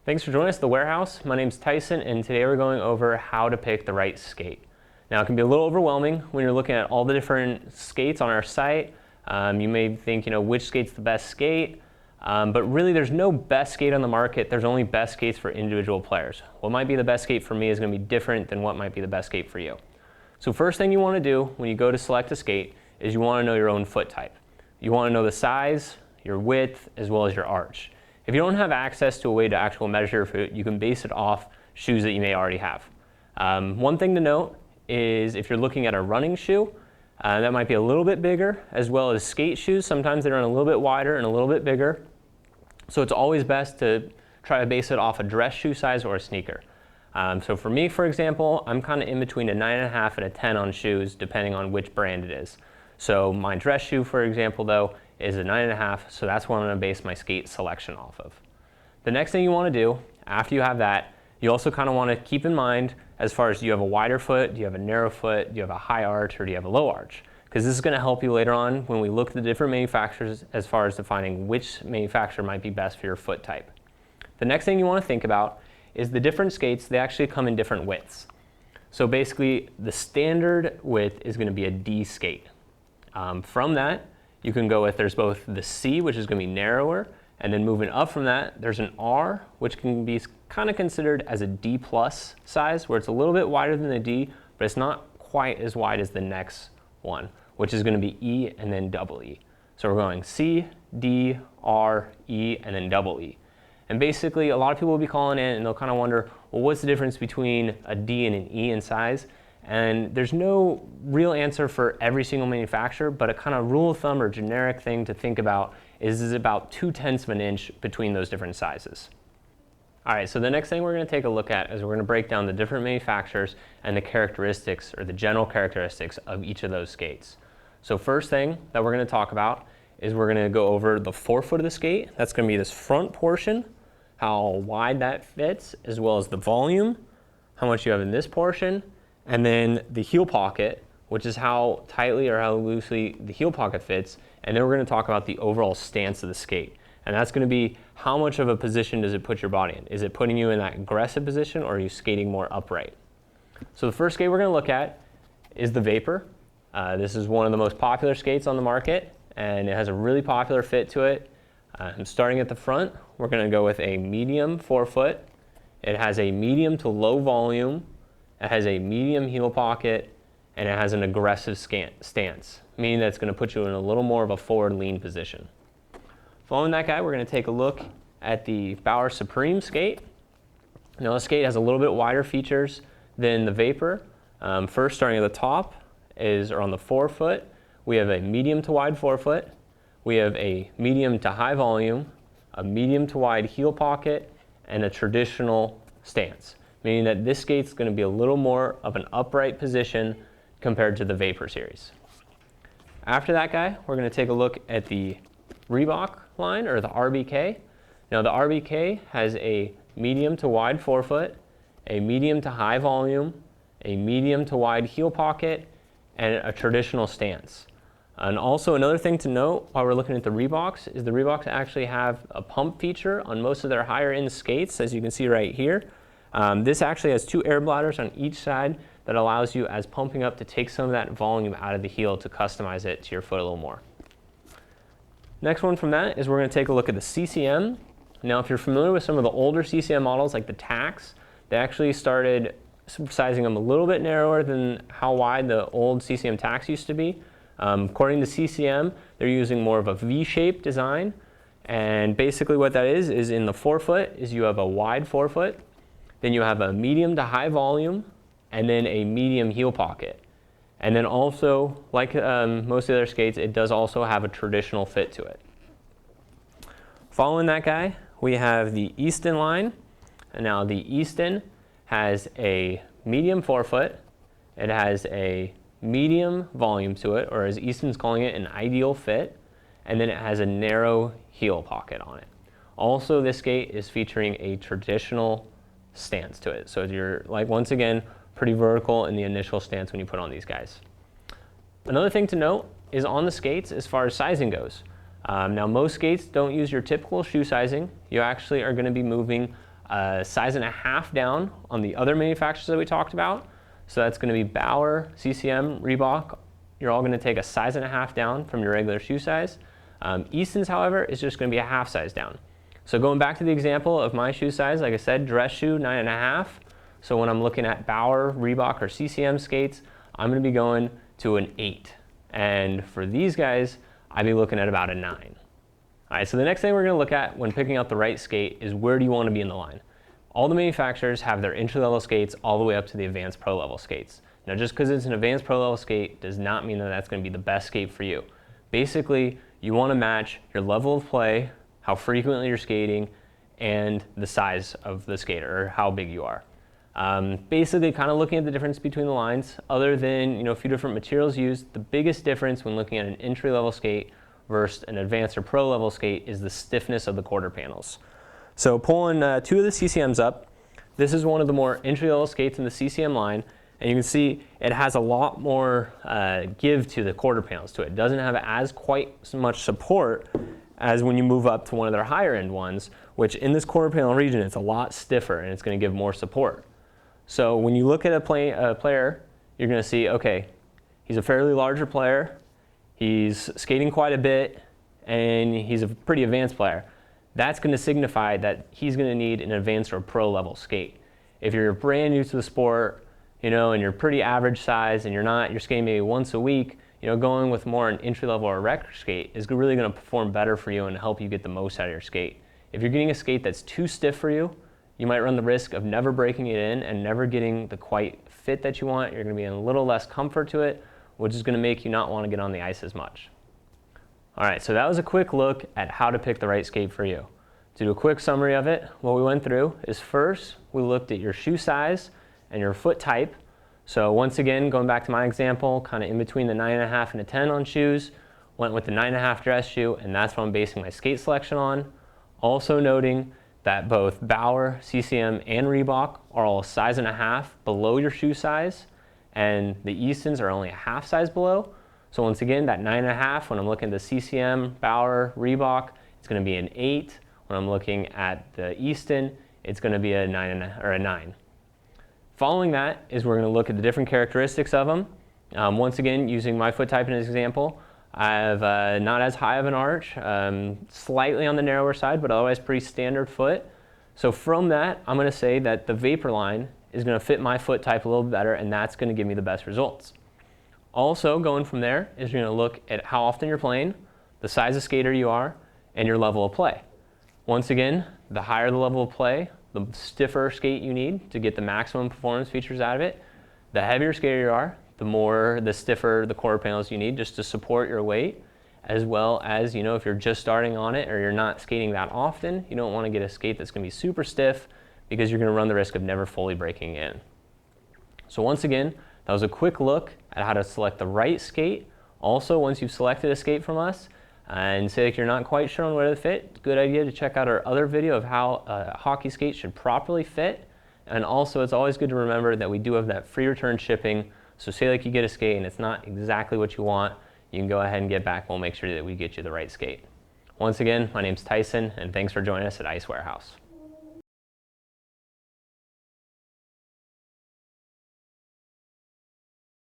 Thanks for joining us at the warehouse. My name's Tyson, and today we're going over how to pick the right skate. Now, it can be a little overwhelming when you're looking at all the different skates on our site. You may think, which skate's the best skate, but really there's no best skate on the market. There's only best skates for individual players. What might be the best skate for me is going to be different than what might be the best skate for you. So first thing you want to do when you go to select a skate is you want to know your own foot type. You want to know the size, your width, as well as your arch. If you don't have access to a way to actually measure your foot, you can base it off shoes that you may already have. One thing to note is if you're looking at a running shoe, that might be a little bit bigger, as well as skate shoes. Sometimes they run a little bit wider and a little bit bigger. So it's always best to try to base it off a dress shoe size or a sneaker. So for me, for example, I'm kind of in between a 9.5 and a 10 on shoes, depending on which brand it is. So my dress shoe, for example, though, is a 9.5, so that's what I'm going to base my skate selection off of. The next thing you want to do, after you have that, you also kind of want to keep in mind as far as do you have a wider foot, do you have a narrow foot, do you have a high arch, or do you have a low arch? Because this is going to help you later on when we look at the different manufacturers as far as defining which manufacturer might be best for your foot type. The next thing you want to think about is the different skates, they actually come in different widths. So basically, the standard width is going to be a D skate. From that, you can go with, there's both the C, which is going to be narrower, and then moving up from that, there's an R, which can be kind of considered as a D plus size, where it's a little bit wider than the D, but it's not quite as wide as the next one, which is going to be E and then double E. So we're going C, D, R, E, and then double E. And basically, a lot of people will be calling in and they'll kind of wonder, well, what's the difference between a D and an E in size? And there's no real answer for every single manufacturer, but a kind of rule of thumb or generic thing to think about is about 0.2 of an inch between those different sizes. All right, so the next thing we're going to take a look at is we're going to break down the different manufacturers and the characteristics or the general characteristics of each of those skates. So first thing that we're going to talk about is we're going to go over the forefoot of the skate. That's going to be this front portion, how wide that fits, as well as the volume, how much you have in this portion, and then the heel pocket, which is how tightly or how loosely the heel pocket fits. And then we're going to talk about the overall stance of the skate. And that's going to be how much of a position does it put your body in? Is it putting you in that aggressive position, or are you skating more upright? So the first skate we're going to look at is the Vapor. This is one of the most popular skates on the market, and it has a really popular fit to it. Starting at the front, we're going to go with a medium forefoot. It has a medium to low volume. It has a medium heel pocket, and it has an aggressive stance, meaning that it's going to put you in a little more of a forward lean position. Following that guy, we're going to take a look at the Bauer Supreme skate. Now, this skate has a little bit wider features than the Vapor. First, starting at the top, or on the forefoot, we have a medium to wide forefoot. We have a medium to high volume, a medium to wide heel pocket, and a traditional stance, meaning that this skate's going to be a little more of an upright position compared to the Vapor series. After that guy, we're going to take a look at the Reebok line, or the RBK. Now, the RBK has a medium to wide forefoot, a medium to high volume, a medium to wide heel pocket, and a traditional stance. And also another thing to note while we're looking at the Reeboks is the Reeboks actually have a pump feature on most of their higher end skates, as you can see right here. This actually has 2 air bladders on each side that allows you, as pumping up, to take some of that volume out of the heel to customize it to your foot a little more. Next one from that is we're going to take a look at the CCM. Now, if you're familiar with some of the older CCM models like the Tacx, they actually started sizing them a little bit narrower than how wide the old CCM Tacx used to be. According to CCM, they're using more of a V-shaped design. And basically what that is in the forefoot is you have a wide forefoot, then you have a medium to high volume, and then a medium heel pocket. And then also, like most of their skates, it does also have a traditional fit to it. Following that guy, we have the Easton line. And now the Easton has a medium forefoot. It has a medium volume to it, or as Easton's calling it, an ideal fit. And then it has a narrow heel pocket on it. Also, this skate is featuring a traditional stance to it. So you're, like, once again, pretty vertical in the initial stance when you put on these guys. Another thing to note is on the skates as far as sizing goes. Now, most skates don't use your typical shoe sizing. You actually are going to be moving a size and a half down on the other manufacturers that we talked about. So that's going to be Bauer, CCM, Reebok. You're all going to take a size and a half down from your regular shoe size. Easton's, however, is just going to be a half size down. So going back to the example of my shoe size, like I said, dress shoe, 9.5. So when I'm looking at Bauer, Reebok, or CCM skates, I'm going to be going to an 8. And for these guys, I'd be looking at about a 9. All right, so the next thing we're going to look at when picking out the right skate is where do you want to be in the line. All the manufacturers have their entry-level skates all the way up to the advanced pro level skates. Now, just because it's an advanced pro level skate does not mean that that's going to be the best skate for you. Basically, you want to match your level of play, how frequently you're skating, and the size of the skater, or how big you are. Basically, kind of looking at the difference between the lines, other than a few different materials used, the biggest difference when looking at an entry-level skate versus an advanced or pro level skate is the stiffness of the quarter panels. So pulling two of the CCMs up, this is one of the more entry-level skates in the CCM line, and you can see it has a lot more give to the quarter panels to it. It doesn't have as quite so much support as when you move up to one of their higher end ones, which in this quarter panel region, it's a lot stiffer and it's going to give more support. So when you look at a player, you're going to see, okay, he's a fairly larger player, he's skating quite a bit, and he's a pretty advanced player. That's going to signify that he's going to need an advanced or pro level skate. If you're brand new to the sport, and you're pretty average size and you're skating maybe once a week, going with more an entry level or rec skate is really going to perform better for you and help you get the most out of your skate. If you're getting a skate that's too stiff for you, you might run the risk of never breaking it in and never getting the quite fit that you want. You're going to be in a little less comfort to it, which is going to make you not want to get on the ice as much. All right, so that was a quick look at how to pick the right skate for you. To do a quick summary of it, what we went through is first, we looked at your shoe size and your foot type. So once again, going back to my example, kind of in between the 9.5 and a 10 on shoes, went with the 9.5 dress shoe, and that's what I'm basing my skate selection on. Also noting that both Bauer, CCM, and Reebok are all a size and a half below your shoe size, and the Eastons are only a half size below. So once again, that 9.5, when I'm looking at the CCM, Bauer, Reebok, it's going to be an 8. When I'm looking at the Easton, it's going to be a 9. Following that is we're going to look at the different characteristics of them. Once again, using my foot type as an example, I have not as high of an arch, slightly on the narrower side, but otherwise pretty standard foot. So from that, I'm going to say that the Vapor line is going to fit my foot type a little bit better, and that's going to give me the best results. Also, going from there is you're going to look at how often you're playing, the size of skater you are, and your level of play. Once again, the higher the level of play, the stiffer skate you need to get the maximum performance features out of it. The heavier skater you are, the stiffer the quarter panels you need just to support your weight, as well as, if you're just starting on it or you're not skating that often, you don't want to get a skate that's going to be super stiff because you're going to run the risk of never fully breaking in. So once again, that was a quick look at how to select the right skate. Also, once you've selected a skate from us, and say like you're not quite sure on where to fit, good idea to check out our other video of how a hockey skate should properly fit. And also, it's always good to remember that we do have that free return shipping. So say like you get a skate and it's not exactly what you want, you can go ahead and get back. We'll make sure that we get you the right skate. Once again, my name's Tyson, and thanks for joining us at Ice Warehouse.